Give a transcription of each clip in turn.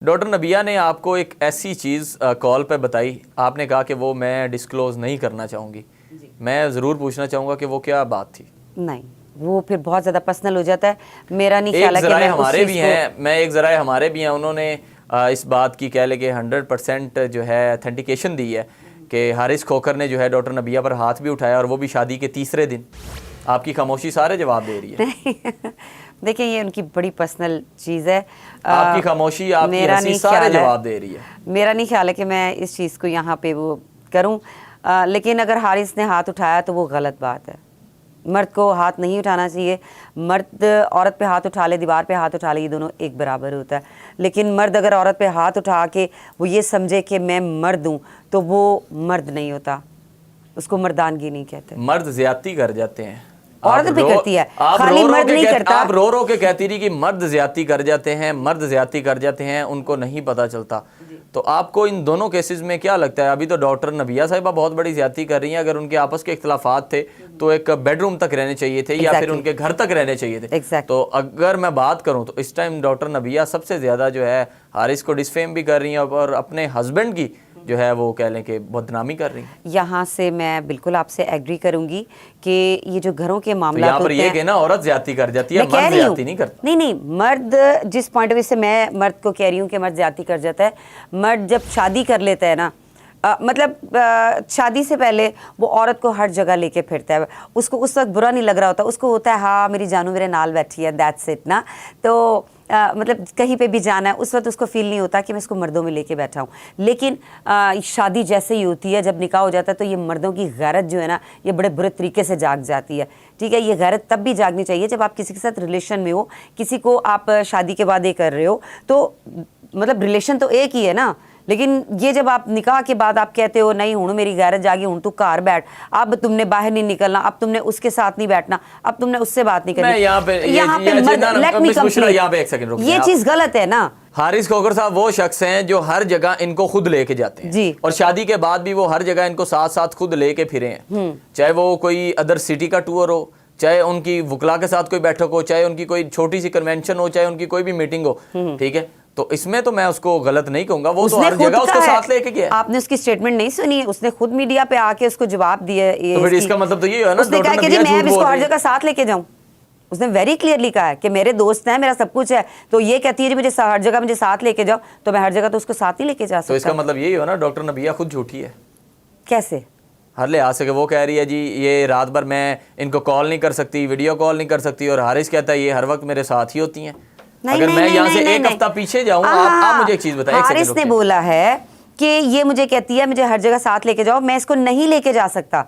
Doctor नबिया ने आपको एक ऐसी चीज़ कॉल पे बताई, आपने कहा कि वो मैं डिस्क्लोज नहीं करना चाहूँगी। मैं ज़रूर पूछना चाहूँगा कि वो क्या बात थी। नहीं, वो फिर बहुत ज़्यादा पर्सनल हो जाता है। मेरा नहीं एक ख्याल है कि ज़राए मैं हमारे उस भी चीज़ हैं, मैं एक ज़राए हमारे भी हैं, उन्होंने इस बात की कह लें कि 100% जो है ऑथेंटिकेशन दी है कि हारिस खोखर ने जो है डॉक्टर नबिया पर हाथ भी उठाया और वो भी शादी के तीसरे दिन। आपकी खामोशी सारे जवाब दे रही है। देखिए, ये उनकी बड़ी पर्सनल चीज़ है। आपकी खामोशी, आपकी हंसी सारे जवाब दे रही है। मेरा नहीं ख्याल है कि मैं इस चीज़ को यहाँ पे वो करूँ, लेकिन अगर हारिस ने हाथ उठाया तो वो गलत बात है। मर्द को हाथ नहीं उठाना चाहिए। मर्द औरत पे हाथ उठा ले, दीवार पे हाथ उठा ले, ये दोनों एक बराबर होता है। लेकिन मर्द अगर औरत पे हाथ उठा के वो ये समझे कि मैं मर्द हूँ, तो वो मर्द नहीं होता, उसको मर्दानगी नहीं कहते। मर्द ज्यादती कर जाते हैं, औरत भी करती है, खाली मर्द नहीं करता। आप रो रो के कहती रही कि मर्द ज्यादती कर जाते हैं, मर्द ज्यादती कर जाते हैं, उनको नहीं पता चलता। तो आपको इन दोनों केसेस में क्या लगता है? अभी तो डॉक्टर नबिया साहिबा बहुत बड़ी ज्यादती कर रही हैं। अगर उनके आपस के इख्तलाफात थे तो एक बेडरूम तक रहने चाहिए थे या फिर उनके घर तक रहने चाहिए थे। तो अगर मैं बात करूं तो इस टाइम डॉक्टर नबिया सबसे ज्यादा जो है हारिस को डिसफेम भी कर रही हैं और अपने हस्बैंड की जो है वो कह लें कि बदनामी कर रही हैं। यहाँ से मैं बिल्कुल आपसे एग्री करूंगी कि ये जो घरों के मामला तो यहाँ पर ये कहना औरत ज्यादती कर जाती है, मर्द ज्यादती नहीं करता। नहीं, मर्द जिस पॉइंट ऑफ व्यू से मैं मर्द को कह रही हूँ कि मर्द ज्यादती कर जाता है। मर्द जब शादी कर लेता है ना, मतलब शादी से पहले वो औरत को हर जगह लेके फिरता है। उसको उस वक्त बुरा नहीं लग रहा होता, उसको होता है हाँ मेरी जानू मेरे नाल बैठी है, दैट्स इट ना। तो मतलब कहीं पे भी जाना है उस वक्त उसको फील नहीं होता कि मैं इसको मर्दों में लेके बैठा हूँ। लेकिन शादी जैसे ही होती है, जब निकाह हो जाता है, तो ये मर्दों की गैरत जो है ना, ये बड़े बुरे तरीके से जाग जाती है। ठीक है, ये गैरत तब भी जागनी चाहिए जब आप किसी के साथ रिलेशन में हो, किसी को आप शादी के बाद ये कर रहे हो, तो मतलब रिलेशन तो एक ही है ना। लेकिन ये जब आप निकाह के बाद आप कहते हो नहीं हूँ मेरी गैरत जागी, हूँ तू घर बैठ, अब तुमने बाहर नहीं निकलना, अब तुमने उसके साथ नहीं बैठना, अब तुमने उससे बात नहीं करनी। यहाँ पे ये चीज गलत है ना। हारिस खोखर साहब वो शख्स हैं जो हर जगह इनको खुद लेके जाते हैं जी, और शादी के बाद भी वो हर जगह इनको साथ साथ खुद लेके फिरे हैं। चाहे वो कोई अदर सिटी का टूर हो, चाहे उनकी वुकला के साथ कोई बैठक हो, चाहे उनकी कोई छोटी सी कन्वेंशन हो, चाहे उनकी कोई भी मीटिंग हो। ठीक है, तो इसमें तो मैं उसको गलत नहीं कहूंगा, वो तो हर जगह उसको साथ लेके गया। आपने उसकी स्टेटमेंट नहीं सुनी? उसने खुद मीडिया पे आके उसको जवाब दिया। तो फिर इसका मतलब तो ये है ना, उसने कहा कि जी मैं इसको हर जगह साथ लेके जाऊं। उसने वेरी क्लियरली कहा है कि मेरे दोस्त हैं, मेरा सब कुछ है। तो ये कहती है जी मुझे हर जगह मुझे साथ लेके जाओ, तो मैं हर जगह तो उसको साथ ही लेके जा सकता। तो इसका मतलब यही हो ना, डॉक्टर नबिया खुद झूठी है। कैसे? हर लिहाज से वो कह रही है जी ये रात भर मैं इनको कॉल नहीं कर सकती, वीडियो कॉल नहीं कर सकती, और हारिस कहता है ये हर वक्त मेरे साथ ही होती हैं। अगर मैं यहाँ से एक हफ्ता पीछे जाऊँ, आप मुझे एक चीज बताइए। हारिस ने बोला है कि ये मुझे कहती है मुझे हर जगह साथ लेके जाओ, मैं इसको नहीं लेके जा सकता।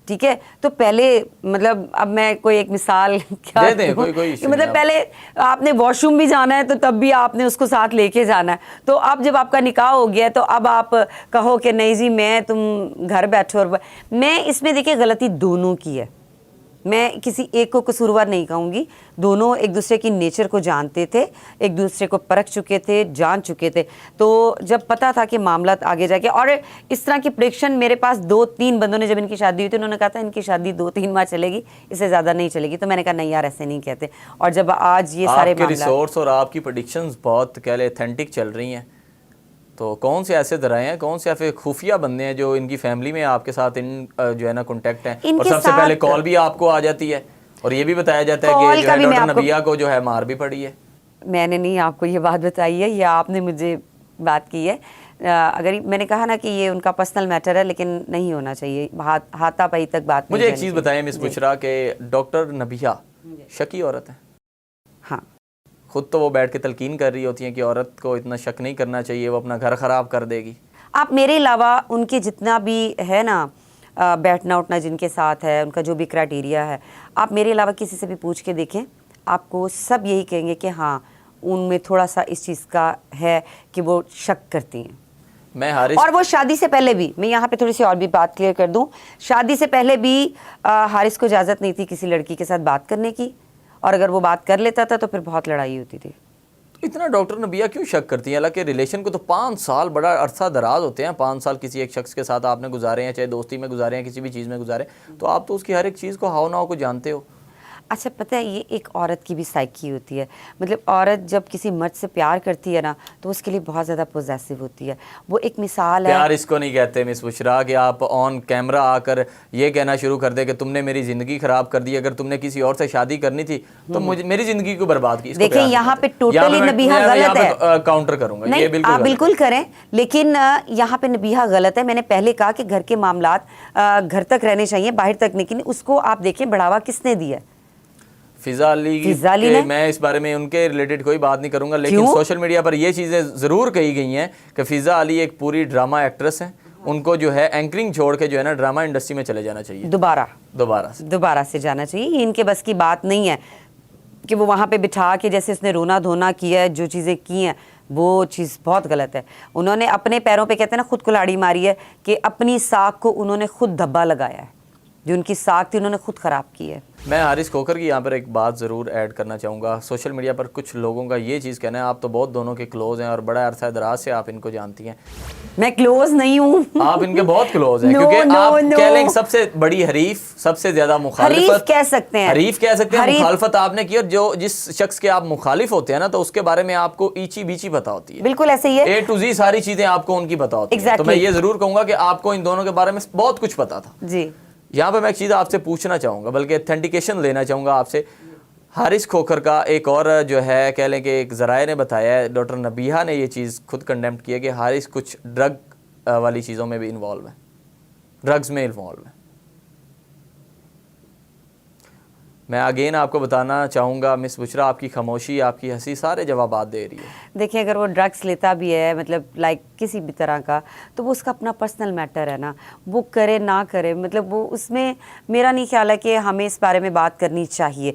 ठीक है, तो पहले मतलब अब मैं कोई एक मिसाल क्या दे दें, कोई मतलब पहले आपने वॉशरूम भी जाना है तो तब भी आपने उसको साथ लेके जाना है। तो अब जब आपका निकाह हो गया तो अब आप कहो कि नहीं जी मैं तुम घर बैठो। और मैं इसमें देखिए गलती दोनों की है, मैं किसी एक को कसूरवार नहीं कहूँगी। दोनों एक दूसरे की नेचर को जानते थे, एक दूसरे को परख चुके थे, जान चुके थे। तो जब पता था कि मामला आगे जाके, और इस तरह की प्रेडिक्शन मेरे पास 2-3 बंदों ने, जब इनकी शादी हुई थी उन्होंने कहा था इनकी शादी 2-3 माह चलेगी, इससे ज़्यादा नहीं चलेगी। तो मैंने कहा नहीं यार ऐसे नहीं कहते। और जब आज ये सारे रिसोर्स और आपकी प्रेडिक्शंस बहुत कह ले ऑथेंटिक चल रही हैं, तो कौन से ऐसे दराए हैं, कौन से ऐसे खुफिया बंदे हैं जो इनकी फैमिली में आपके साथ इन जो है ना कॉन्टेक्ट हैं, और सबसे पहले कॉल भी आपको आ जाती है और ये भी बताया जाता है कि जो है डॉक्टर नबिया को जो है मार भी पड़ी है? मैंने नहीं आपको ये बात बताई है, या आपने मुझे बात की है। अगर मैंने कहा ना कि ये उनका पर्सनल मैटर है, लेकिन नहीं होना चाहिए, हाथापाई तक बात। मुझे एक चीज़ बताएं मिस बुशरा के डॉक्टर नबिया शकी औरत है? हाँ, खुद तो वो बैठ के तलकीन कर रही होती हैं कि औरत को इतना शक नहीं करना चाहिए, वो अपना घर ख़राब कर देगी। आप मेरे अलावा उनके जितना भी है ना बैठना उठना जिनके साथ है, उनका जो भी क्राइटेरिया है, आप मेरे अलावा किसी से भी पूछ के देखें, आपको सब यही कहेंगे कि हाँ उनमें थोड़ा सा इस चीज़ का है कि वो शक करती हैं। मैं हारिस, और वो शादी से पहले भी, मैं यहाँ पे थोड़ी सी और भी बात क्लियर कर दूँ, शादी से पहले भी हारिस को इजाज़त नहीं थी किसी लड़की के साथ बात करने की, और अगर वो बात कर लेता था तो फिर बहुत लड़ाई होती थी। तो इतना डॉक्टर नबिया क्यों शक करती हैं? हालांकि रिलेशन को तो 5 साल बड़ा अरसा दराज होते हैं। 5 साल किसी एक शख्स के साथ आपने गुजारे हैं, चाहे दोस्ती में गुजारे हैं, किसी भी चीज़ में गुजारे, तो आप तो उसकी हर एक चीज़ को हाव नाव को जानते हो। अच्छा पता है, ये एक औरत की भी साइकी होती है। मतलब औरत जब किसी मर्द से प्यार करती है ना, तो उसके लिए बहुत ज़्यादा पोजेसिव होती है। वो एक मिसाल है। प्यार इसको नहीं कहते मिस बुशरा कि आप ऑन कैमरा आकर ये कहना शुरू कर दे कि तुमने मेरी ज़िंदगी ख़राब कर दी, अगर तुमने किसी और से शादी करनी थी तो मुझे मेरी ज़िंदगी को बर्बाद की। देखिए यहाँ पे टोटली नबीहा गलत है। काउंटर करूंगा, ये आप बिल्कुल करें, लेकिन यहाँ पे नबीहा गलत है। मैंने पहले कहा कि घर के मामलात घर तक रहने चाहिए, बाहर तक नहीं। लेकिन उसको आप देखें, बढ़ावा किसने दिया? फिजा अली ने। मैं इस बारे में उनके रिलेटेड कोई बात नहीं करूंगा, लेकिन सोशल मीडिया पर ये चीज़ें ज़रूर कही गई हैं कि फिजा अली एक पूरी ड्रामा एक्ट्रेस है, उनको जो है एंकरिंग छोड़ के जो है ना ड्रामा इंडस्ट्री में चले जाना चाहिए। दोबारा से जाना चाहिए। ये इनके बस की बात नहीं है कि वो वहाँ पे बिठा के जैसे उसने रोना धोना किया है, जो चीज़ें की हैं वो चीज़ बहुत गलत है। उन्होंने अपने पैरों पे कहते हैं ना खुद कुल्हाड़ी मारी है, कि अपनी साख को उन्होंने खुद धब्बा लगाया है। जो उनकी साख थी उन्होंने खुद ख़राब की है। मैं हारिस खोखर की यहाँ पर एक बात ज़रूर ऐड करना चाहूँगा। सोशल मीडिया पर कुछ लोगों का ये चीज़ कहना है, आप तो बहुत दोनों के क्लोज़ हैं और बड़ा अरसा दराज से आप इनको जानती हैं। मैं क्लोज नहीं हूँ। आप इनके बहुत क्लोज हैं, क्योंकि आप कह लें सबसे बड़ी हरीफ, सबसे ज्यादा मुखालिफत हरीफ कह सकते हैं, मुखालिफत आपने की। और जो जिस शख्स के आप मुखालिफ होते हैं ना, तो उसके बारे में आपको ईची बीची पता होती है। बिल्कुल ऐसे ही है, A to Z सारी चीजें आपको उनकी पता होती है। तो मैं ये जरूर कहूंगा कि आपको इन दोनों के बारे में बहुत कुछ पता था जी। यहाँ पे मैं एक चीज़ आपसे पूछना चाहूँगा, बल्कि ऑथेंटिकेशन लेना चाहूँगा आपसे। हारिस खोखर का एक और जो है कह लें कि एक ज़राए ने बताया है, डॉक्टर नबीहा ने ये चीज़ खुद कंडेम किया कि हारिस कुछ ड्रग वाली चीज़ों में भी इन्वॉल्व है, ड्रग्स में इन्वॉल्व है। मैं अगेन आपको बताना चाहूँगा मिस बुशरा, आपकी खामोशी, आपकी हंसी सारे जवाबात दे रही है। देखिए अगर वो ड्रग्स लेता भी है, मतलब लाइक किसी भी तरह का, तो वो उसका अपना पर्सनल मैटर है ना, वो करे ना करे, मतलब वो उसमें मेरा नहीं ख्याल है कि हमें इस बारे में बात करनी चाहिए।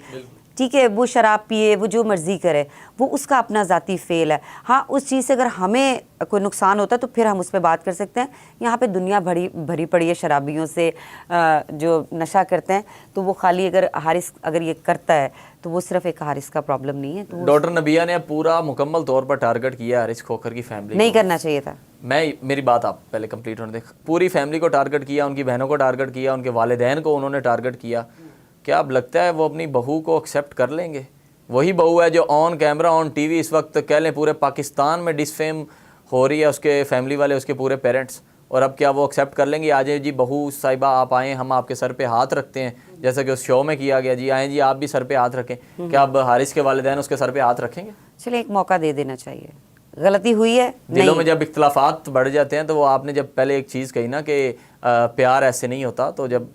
ठीक है, वो शराब पिए, वो जो मर्ज़ी करे, वो उसका अपना ज़ाती फेल है। हाँ, उस चीज़ से अगर हमें कोई नुकसान होता है तो फिर हम उस पर बात कर सकते हैं। यहाँ पे दुनिया भरी पड़ी है शराबियों से जो नशा करते हैं, तो वो खाली अगर हारिस अगर ये करता है तो वो सिर्फ एक हारिस का प्रॉब्लम नहीं है। तो डॉक्टर नबिया ने पूरा मुकम्मल तौर पर टारगेट किया हारिस खोखर की फैमिली। नहीं करना चाहिए था। मेरी बात आप पहले कंप्लीट होने दें। पूरी फैमिली को टारगेट किया, उनकी बहनों को टारगेट किया, उनके वालिदैन को उन्होंने टारगेट किया। क्या अब लगता है वो अपनी बहू को एक्सेप्ट कर लेंगे? वही बहू है जो ऑन कैमरा ऑन टीवी इस वक्त कह लें पूरे पाकिस्तान में डिसफेम हो रही है, उसके फैमिली वाले, उसके पूरे पेरेंट्स। और अब क्या वो एक्सेप्ट कर लेंगे? आ जाए जी बहू साहिबा आप आएँ, हम आपके सर पे हाथ रखते हैं, जैसा कि उस शो में किया गया। जी आएँ जी आप भी सर पे हाथ रखें। क्या अब हारिस के वालिदैन उसके सर पे हाथ रखेंगे? चलिए एक मौका दे देना चाहिए। गलती हुई है, दिलों में जब इख्तलाफात बढ़ जाते हैं, तो वो आपने जब पहले एक चीज़ कही ना कि प्यार ऐसे नहीं होता, तो जब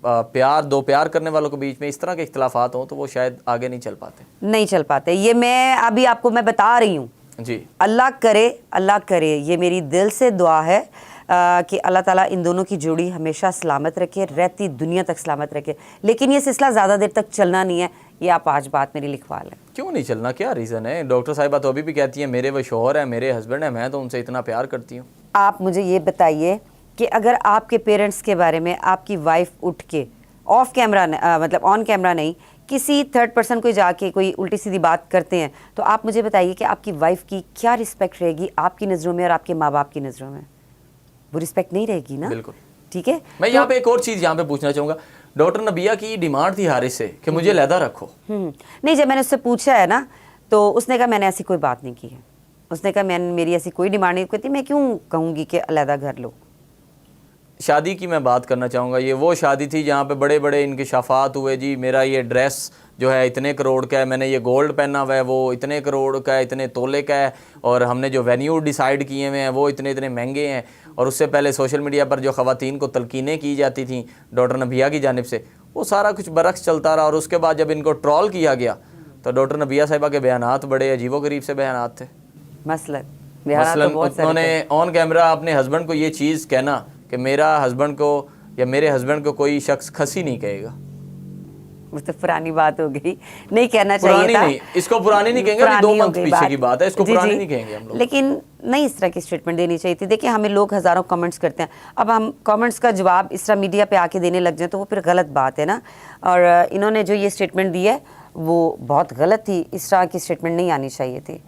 दो प्यार करने वालों के बीच में इस तरह के इख्तलाफात हों तो वो शायद आगे नहीं चल पाते। ये मैं अभी आपको मैं बता रही हूँ जी। अल्लाह करे, ये मेरी दिल से दुआ है कि अल्लाह ताला इन दोनों की जोड़ी हमेशा सलामत रखे, रहती दुनिया तक सलामत रखे। लेकिन ये सिलसिला ज़्यादा देर तक चलना नहीं है, ये आप आज बात मेरी लिखवा लें। क्यों नहीं चलना? क्या रीज़न है? डॉक्टर साहिबा तो अभी भी कहती हैं मेरे वो शोहर है, मेरे हस्बैंड है, मैं तो उनसे इतना प्यार करती हूँ। आप मुझे ये बताइए कि अगर आपके पेरेंट्स के बारे में आपकी वाइफ उठ के ऑफ कैमरा मतलब ऑन कैमरा नहीं, किसी थर्ड पर्सन को जाके कोई उल्टी सीधी बात करते हैं, तो आप मुझे बताइए कि आपकी वाइफ की क्या रिस्पेक्ट रहेगी आपकी नज़रों में और आपके माँ बाप की नज़रों में? वो रिस्पेक्ट नहीं रहेगी ना। बिल्कुल ठीक है। मैं यहाँ पे एक और चीज़ यहाँ पे पूछना चाहूँगा। डॉक्टर नबिया की डिमांड थी हारिस से कि मुझे लहदा रखो। नहीं, जब मैंने उससे पूछा है ना, तो उसने कहा मैंने ऐसी कोई बात नहीं की है। उसने कहा मेरी ऐसी कोई डिमांड नहीं कहती, मैं क्यों कहूँगी कि अलहदा घर लो। शादी की मैं बात करना चाहूँगा। ये वो शादी थी जहाँ पे बड़े बड़े इंकशाफात हुए जी, मेरा ये ड्रेस जो है इतने करोड़ का है, मैंने ये गोल्ड पहना हुआ है वो इतने करोड़ का है, इतने तोले का है, और हमने जो वेन्यू डिसाइड किए हुए हैं वो इतने इतने महंगे हैं। और उससे पहले सोशल मीडिया पर जो ख़वातीन को तलकीनें की जाती थी डॉक्टर नबिया की जानिब से, वो सारा कुछ बरक्स चलता रहा। और उसके बाद जब इनको ट्रॉल किया गया तो डॉक्टर नबिया साहिबा के बयानात बड़े अजीबोगरीब से बयानात थे। मसलन उन्होंने ऑन कैमरा अपने हस्बैंड को ये चीज़ कहना कि मेरा हस्बैंड को या मेरे हस्बैंड को कोई शख्स खसी नहीं कहेगा। वो तो पुरानी बात हो गई, नहीं कहना चाहिए था। नहीं, इसको पुरानी नहीं कहेंगे, 2 मंथ पीछे की बात है, इसको पुरानी नहीं कहेंगे हम लोग। लेकिन नहीं इस तरह की स्टेटमेंट देनी चाहिए थी। देखिए हमें लोग हज़ारों कमेंट्स करते हैं, अब हम कमेंट्स का जवाब इस तरह मीडिया पे आके देने लग जाए तो वो फिर गलत बात है ना। और इन्होंने जो ये स्टेटमेंट दी है वो बहुत गलत थी, इस तरह की स्टेटमेंट नहीं आनी चाहिए थी।